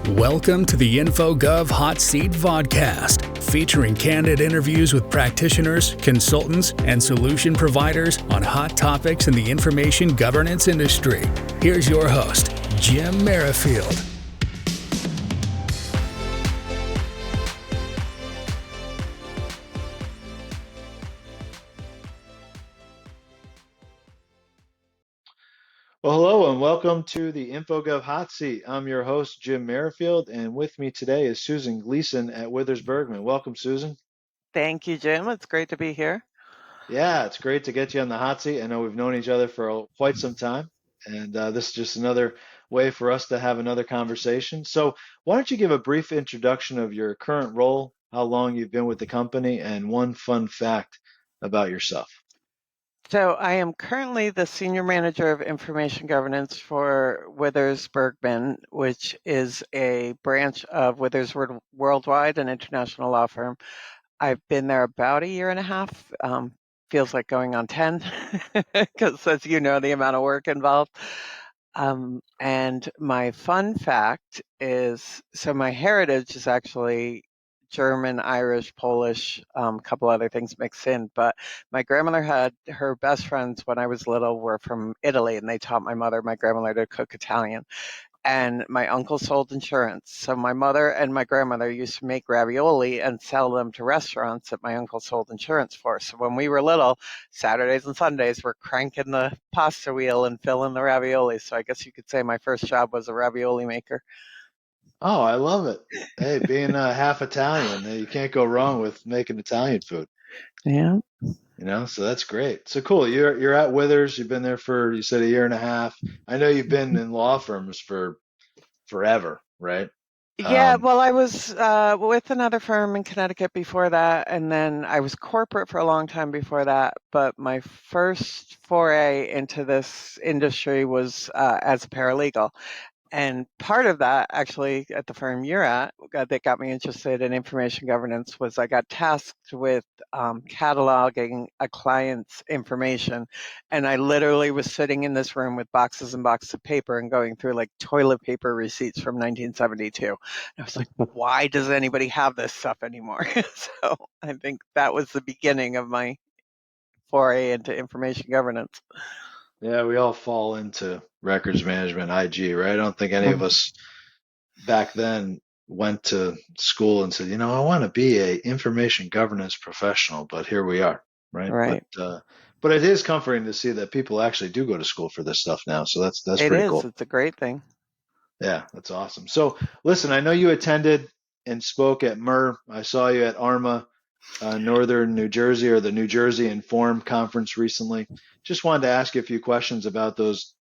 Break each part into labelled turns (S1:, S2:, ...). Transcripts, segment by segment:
S1: Welcome to the InfoGov Hot Seat Vodcast, featuring candid interviews with practitioners, consultants, and solution providers on hot topics in the information governance industry. Here's your host, Jim Merrifield.
S2: Well, hello and welcome to the InfoGov Hot Seat. I'm your host, Jim Merrifield, and with me today is Susan Gleason at Withers Bergman. Welcome, Susan.
S3: Thank you, Jim. It's great to be here.
S2: Yeah, it's great to get you on the hot seat. I know we've known each other for quite some time, and this is just another way for us to have another conversation. So, why don't you give a brief introduction of your current role, how long you've been with the company, and one fun fact about yourself?
S3: So I am currently the Senior Manager of Information Governance for Withers Bergman, which is a branch of Withers Worldwide, an international law firm. I've been there about a year and a half. Feels like going on 10, because as you know, the amount of work involved. And my fun fact is, so my heritage is actually German, Irish, Polish, a couple other things mixed in. But my grandmother had her best friends when I was little were from Italy, and they taught my grandmother, to cook Italian. And my uncle sold insurance. So my mother and my grandmother used to make ravioli and sell them to restaurants that my uncle sold insurance for. So when we were little, Saturdays and Sundays, we're cranking the pasta wheel and filling the ravioli. So I guess you could say my first job was a ravioli maker.
S2: Oh, I love it. Hey, being half Italian, you can't go wrong with making Italian food.
S3: Yeah.
S2: So that's great. So cool. You're at Withers. You've been there for, you said, a year and a half. I know you've been in law firms for forever, right?
S3: Yeah, well, I was with another firm in Connecticut before that, and then I was corporate for a long time before that. But my first foray into this industry was as a paralegal. And part of that, actually, at the firm you're at, that got me interested in information governance was I got tasked with cataloging a client's information. And I literally was sitting in this room with boxes and boxes of paper and going through like toilet paper receipts from 1972. And I was like, why does anybody have this stuff anymore? So I think that was the beginning of my foray into information governance.
S2: Yeah, we all fall into records management, IG, right? I don't think any of us back then went to school and said, I want to be a information governance professional, but here we are, right?
S3: Right.
S2: But it is comforting to see that people actually do go to school for this stuff now. So that's
S3: It
S2: pretty
S3: is.
S2: cool.
S3: It's a great thing.
S2: Yeah, that's awesome. So listen, I know you attended and spoke at MER. I saw you at ARMA, Northern New Jersey, or the New Jersey Inform Conference recently. Just wanted to ask you a few questions about those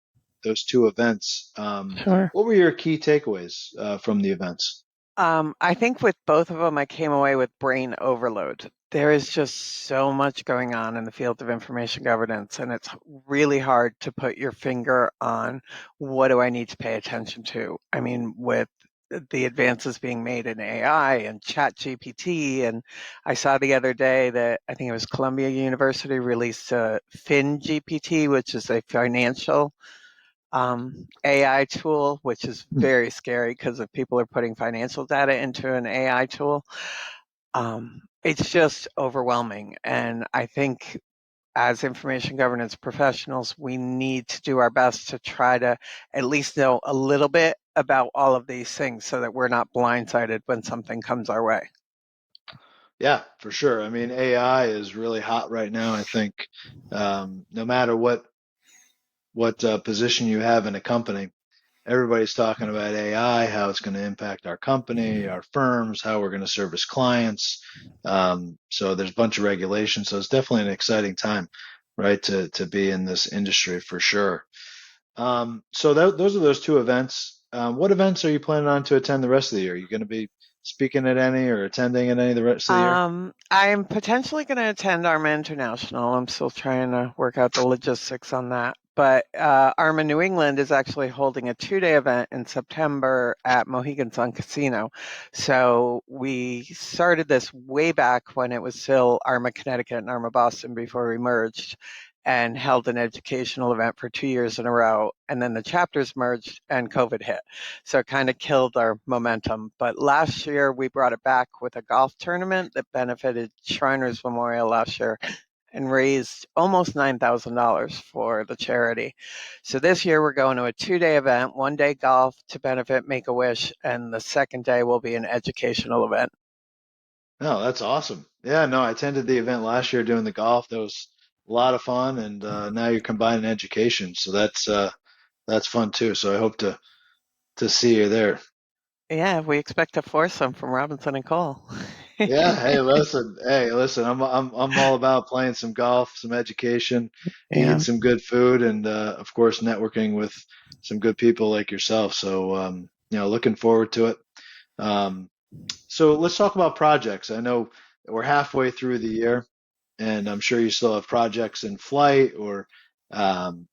S2: two events.
S3: Sure.
S2: What were your key takeaways from the events?
S3: I think with both of them, I came away with brain overload. There is just so much going on in the field of information governance, and it's really hard to put your finger on what do I need to pay attention to. I mean, with the advances being made in AI and Chat GPT, and I saw the other day that I think it was Columbia University released a FinGPT, which is a financial AI tool, which is very scary because if people are putting financial data into an AI tool, it's just overwhelming. And I think as information governance professionals, we need to do our best to try to at least know a little bit about all of these things so that we're not blindsided when something comes our way.
S2: Yeah, for sure. I mean, AI is really hot right now. I think no matter what position you have in a company, everybody's talking about AI, how it's going to impact our company, our firms, how we're going to service clients. So there's a bunch of regulations. So it's definitely an exciting time, right, to be in this industry for sure. So those are those two events. What events are you planning on to attend the rest of the year? Are you going to be speaking at any or attending at any the rest of the year?
S3: I'm potentially going to attend ARMA International. I'm still trying to work out the logistics on that. But ARMA New England is actually holding a 2-day event in September at Mohegan Sun Casino. So we started this way back when it was still ARMA Connecticut and ARMA Boston before we merged. and held an educational event for 2 years in a row. And then the chapters merged and COVID hit. So it kind of killed our momentum. But last year we brought it back with a golf tournament that benefited Shriners Memorial last year and raised almost $9,000 for the charity. So this year we're going to a 2-day event, 1 day golf to benefit Make-A-Wish, and the second day will be an educational event.
S2: No, that's awesome. Yeah, no, I attended the event last year doing the golf. That was a lot of fun, and now you're combining education, so that's fun too. So I hope to see you there.
S3: Yeah, we expect a foursome from Robinson and Cole.
S2: Yeah, hey, listen, I'm all about playing some golf, some education, eating
S3: Yeah.
S2: some good food, and of course networking with some good people like yourself. So looking forward to it. Um, so let's talk about projects. I know we're halfway through the year, and I'm sure you still have projects in flight or um,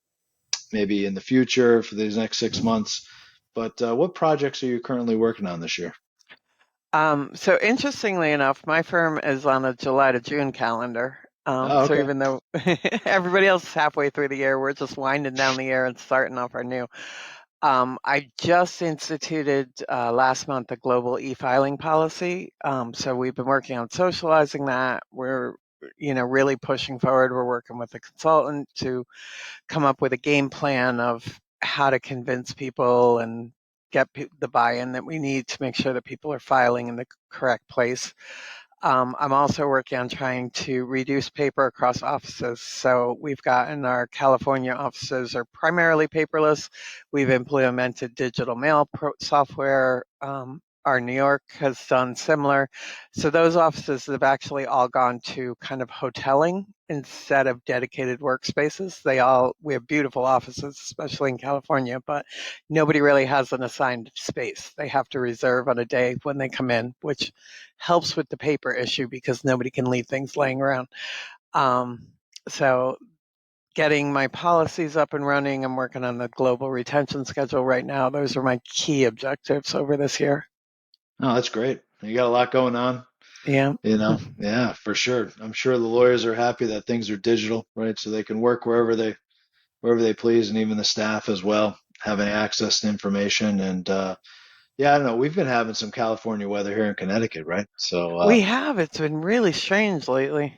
S2: maybe in the future for these next 6 months. But what projects are you currently working on this year?
S3: So interestingly enough, my firm is on a July to June calendar.
S2: Oh,
S3: So
S2: okay.
S3: even though everybody else is halfway through the year, we're just winding down the year and starting off our new. I just instituted last month a global e-filing policy. So we've been working on socializing that. We're, really pushing forward. We're working with a consultant to come up with a game plan of how to convince people and get the buy-in that we need to make sure that people are filing in the correct place. I'm also working on trying to reduce paper across offices. So we've gotten our California offices are primarily paperless. We've implemented digital mail software. Our New York has done similar. So those offices have actually all gone to kind of hoteling instead of dedicated workspaces. We have beautiful offices, especially in California, but nobody really has an assigned space. They have to reserve on a day when they come in, which helps with the paper issue because nobody can leave things laying around. Um, so getting my policies up and running, I'm working on the global retention schedule right now. Those are my key objectives over this year.
S2: Oh, that's great. You got a lot going on,
S3: Yeah.
S2: Yeah, for sure. I'm sure the lawyers are happy that things are digital, right? So they can work wherever they please, and even the staff as well, having access to information. And yeah, I don't know. We've been having some California weather here in Connecticut, right? So
S3: We have. It's been really strange lately.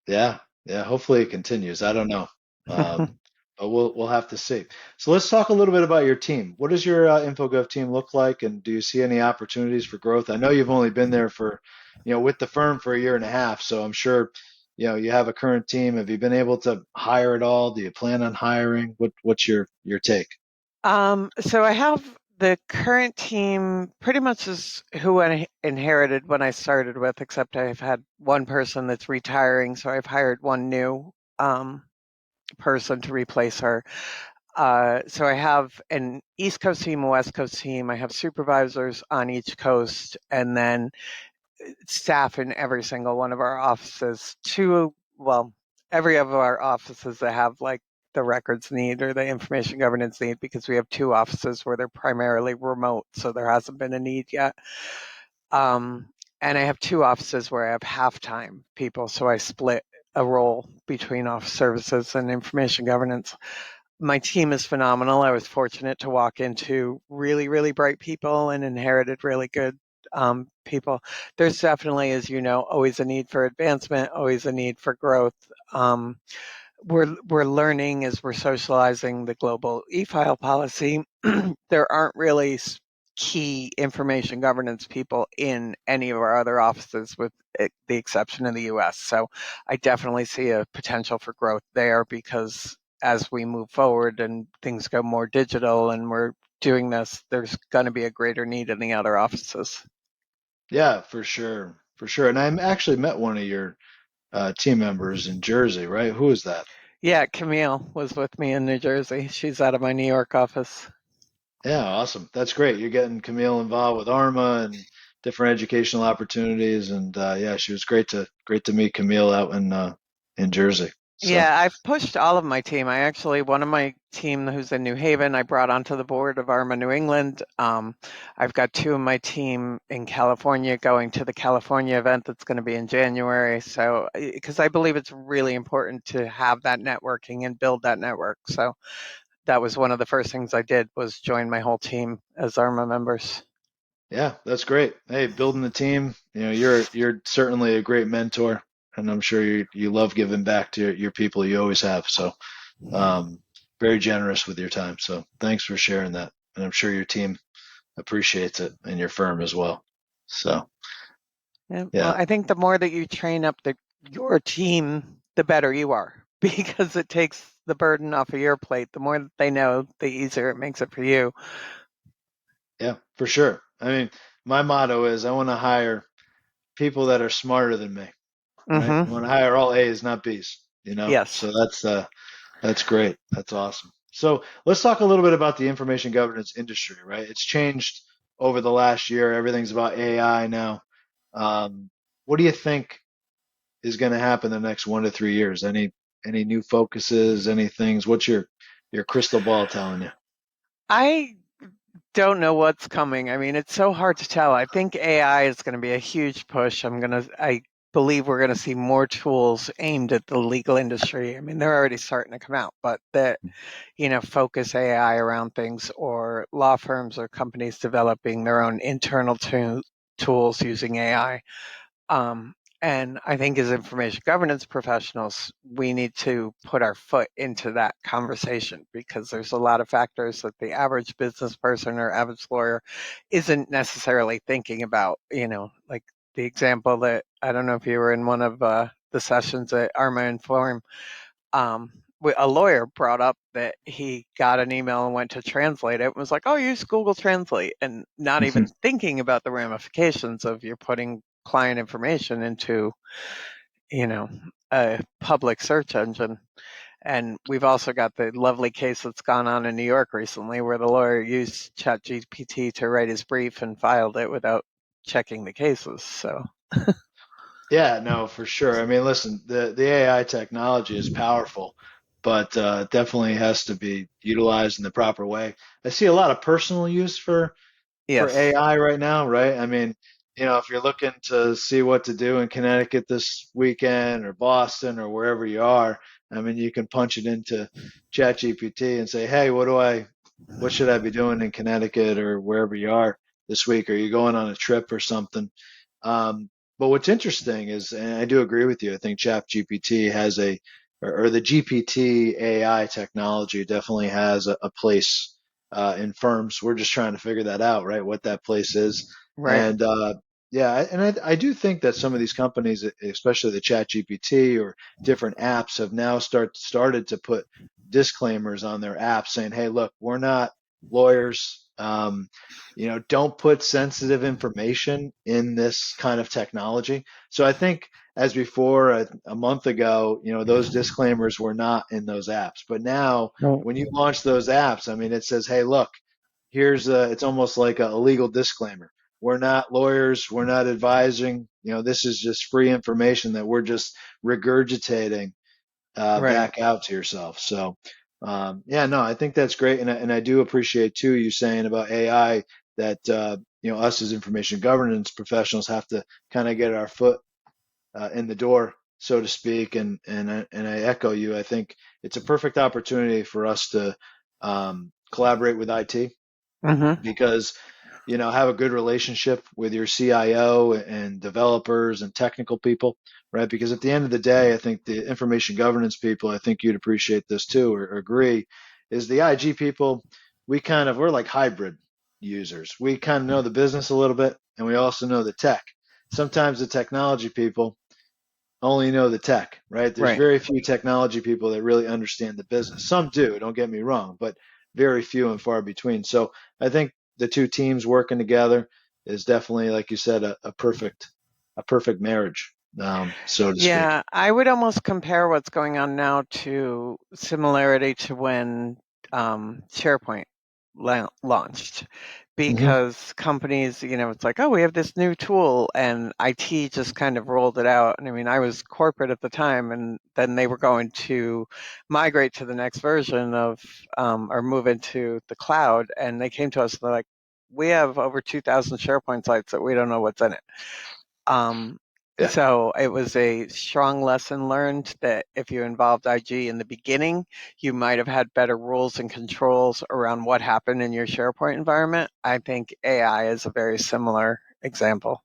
S2: yeah, yeah. Hopefully it continues. I don't know, um, but we'll have to see. So let's talk a little bit about your team. What does your InfoGov team look like, and do you see any opportunities for growth? I know you've only been there for, with the firm for a year and a half, so I'm sure, you have a current team. Have you been able to hire at all? Do you plan on hiring? What's your take?
S3: So I have the current team pretty much is who I inherited when I started with, except I've had one person that's retiring, so I've hired one new person to replace her. So I have an East Coast team, a West Coast team. I have supervisors on each coast, and then staff in every single one of our offices. Every of our offices that have like the records need or the information governance need, because we have two offices where they're primarily remote, so there hasn't been a need yet. Um, and I have two offices where I have half-time people, so I split a role between office services and information governance. My team is phenomenal. I was fortunate to walk into really, really bright people and inherited really good people. There's definitely, as you know, always a need for advancement, always a need for growth. We're learning as we're socializing the global e-file policy. There aren't really key information governance people in any of our other offices, with the exception of the U.S. So I definitely see a potential for growth there, because as we move forward and things go more digital and we're doing this, there's going to be a greater need in the other offices.
S2: Yeah, for sure, for sure. And I actually met one of your team members in Jersey, right? Who is that?
S3: Yeah, Camille was with me in New Jersey. She's out of my New York office.
S2: Yeah, awesome. That's great. You're getting Camille involved with ARMA and different educational opportunities, and yeah, she was great to meet Camille out in Jersey. So
S3: Yeah, I've pushed all of my team. One of my team who's in New Haven, I brought onto the board of ARMA New England. I've got two of my team in California going to the California event that's going to be in January. So, because I believe it's really important to have that networking and build that network. So that was one of the first things I did was join my whole team as ARMA members.
S2: yeah, that's great. Hey, building the team, you're certainly a great mentor, and I'm sure you love giving back to your people. You always have. So um, very generous with your time. So thanks for sharing that, and I'm sure your team appreciates it and your firm as well. So
S3: Yeah, well,
S2: yeah,
S3: I think the more that you train up your team, the better you are because it takes the burden off of your plate. The more that they know, the easier it makes it for you.
S2: yeah, for sure. I mean, my motto is I want to hire people that are smarter than me, right? I want to
S3: Mm-hmm.
S2: hire all A's, not B's,
S3: Yes.
S2: So that's great. That's awesome. So let's talk a little bit about the information governance industry, right? It's changed over the last year. Everything's about AI now. What do you think is going to happen the next 1 to 3 years? Any new focuses? Any things? What's your crystal ball telling you?
S3: I don't know what's coming. I mean, it's so hard to tell. I think AI is going to be a huge push. I believe we're going to see more tools aimed at the legal industry. I mean, they're already starting to come out, but focus AI around things or law firms or companies developing their own internal tools using AI. Um, and I think as information governance professionals, we need to put our foot into that conversation because there's a lot of factors that the average business person or average lawyer isn't necessarily thinking about. Like the example that I don't know if you were in one of the sessions at ARMA Inform. Um, a lawyer brought up that he got an email and went to translate it and was like, "Oh, use Google Translate," and not even thinking about the ramifications of you're putting client information into, you know, a public search engine. And we've also got the lovely case that's gone on in New York recently where the lawyer used ChatGPT to write his brief and filed it without checking the cases. So,
S2: Yeah, no, for sure. I mean, listen, the AI technology is powerful, but definitely has to be utilized in the proper way. I see a lot of personal use for
S3: yes,
S2: AI right now, right? I mean, if you're looking to see what to do in Connecticut this weekend or Boston or wherever you are, I mean, you can punch it into ChatGPT and say, "Hey, what should I be doing in Connecticut or wherever you are this week? Are you going on a trip or something?" Um, but what's interesting is, and I do agree with you, I think ChatGPT has or the GPT AI technology definitely has a place in firms. We're just trying to figure that out, right? What that place is.
S3: right,
S2: And yeah, and I do think that some of these companies, especially the ChatGPT or different apps, have now started to put disclaimers on their apps saying, "Hey, look, we're not lawyers. Don't put sensitive information in this kind of technology." So I think as before a month ago, those disclaimers were not in those apps. But now
S3: right,
S2: when you launch those apps, I mean, it says, "Hey, look, it's almost like a legal disclaimer. We're not lawyers. We're not advising. This is just free information that we're just regurgitating
S3: right.
S2: back out to yourself." So, yeah, no, I think that's great, and I do appreciate too you saying about AI that us as information governance professionals have to kind of get our foot in the door, so to speak, and I echo you. I think it's a perfect opportunity for us to collaborate with IT
S3: Mm-hmm.
S2: because have a good relationship with your CIO and developers and technical people, right? Because at the end of the day, I think the information governance people, I think you'd appreciate this too or agree, is the IG people, we're like hybrid users. We kind of know the business a little bit and we also know the tech. Sometimes the technology people only know the tech, right? There's
S3: Right.
S2: very few technology people that really understand the business. Some do, don't get me wrong, but very few and far between. So I think the two teams working together is definitely, like you said, a perfect marriage, so to speak.
S3: Yeah, I would almost compare what's going on now to similarity to when SharePoint. launched
S2: Hmm.
S3: because companies, it's like, oh, we have this new tool, and IT just kind of rolled it out. And I mean, I was corporate at the time, and then they were going to migrate to the next version of or move into the cloud, and they came to us and they're like, we have over 2,000 SharePoint sites that we don't know what's in it. Um,
S2: Yeah.
S3: so it was a strong lesson learned that if you involved IG in the beginning, you might have had better rules and controls around what happened in your SharePoint environment. I think AI is a very similar example.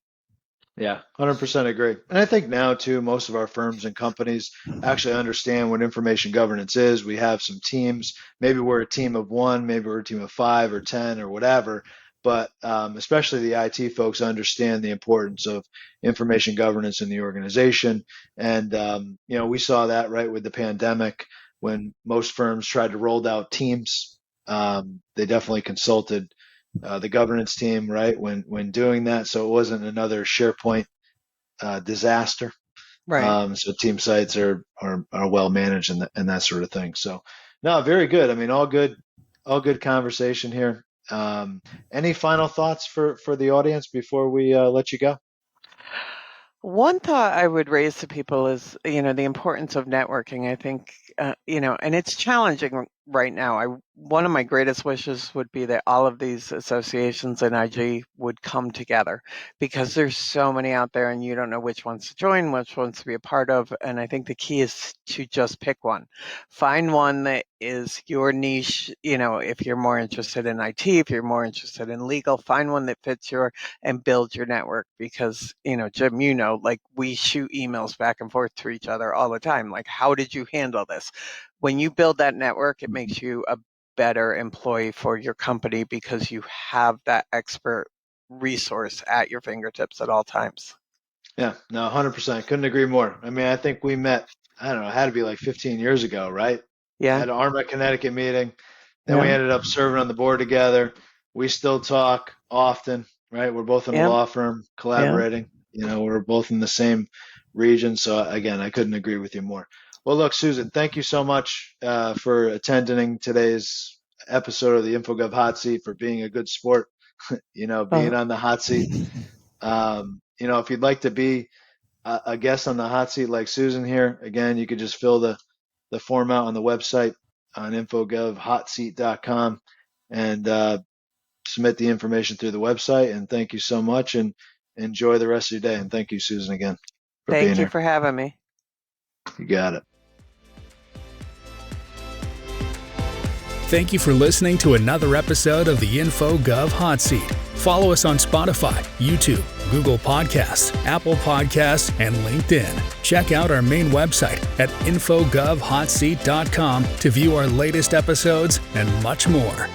S2: Yeah, 100% agree. And I think now too, most of our firms and companies actually understand what information governance is. We have some teams. Maybe we're a team of one, maybe we're a team of 5 or 10 or whatever. But especially the IT folks understand the importance of information governance in the organization. And we saw that right with the pandemic when most firms tried to roll out teams. They definitely consulted the governance team, right, when doing that, so it wasn't another SharePoint disaster.
S3: Right.
S2: So team sites are well managed and that sort of thing. So no, very good. I mean, all good conversation here. Any final thoughts for the audience before we let you go?
S3: One thought I would raise to people is, the importance of networking. I think, and it's challenging right now. One of my greatest wishes would be that all of these associations and IG would come together, because there's so many out there and you don't know which ones to join, which ones to be a part of. And I think the key is to just pick one. Find one that is your niche. If you're more interested in IT, if you're more interested in legal, find one that fits and build your network, because Jim, like, we shoot emails back and forth to each other all the time, like, how did you handle this? When you build that network, it makes you a better employee for your company, because you have that expert resource at your fingertips at all times.
S2: Yeah, no, 100%. Couldn't agree more. I mean, I think we met, I don't know, it had to be like 15 years ago, right?
S3: Yeah.
S2: At an ARMA Connecticut meeting. Then we
S3: Yeah.
S2: ended up serving on the board together. We still talk often, right? We're both in a
S3: Yeah.
S2: law firm
S3: Yeah.
S2: collaborating. We're both in the same region. So again, I couldn't agree with you more. Well, look, Susan, thank you so much for attending today's episode of the InfoGov Hot Seat, for being a good sport, being on the hot seat. If you'd like to be a guest on the hot seat like Susan here, again, you could just fill the form out on the website on infogovhotseat.com and submit the information through the website. And thank you so much, and enjoy the rest of your day. And thank you, Susan, again for being
S3: Thank you
S2: here.
S3: for having me.
S2: You got it.
S1: Thank you for listening to another episode of the InfoGov Hot Seat. Follow us on Spotify, YouTube, Google Podcasts, Apple Podcasts, and LinkedIn. Check out our main website at infogovhotseat.com to view our latest episodes and much more.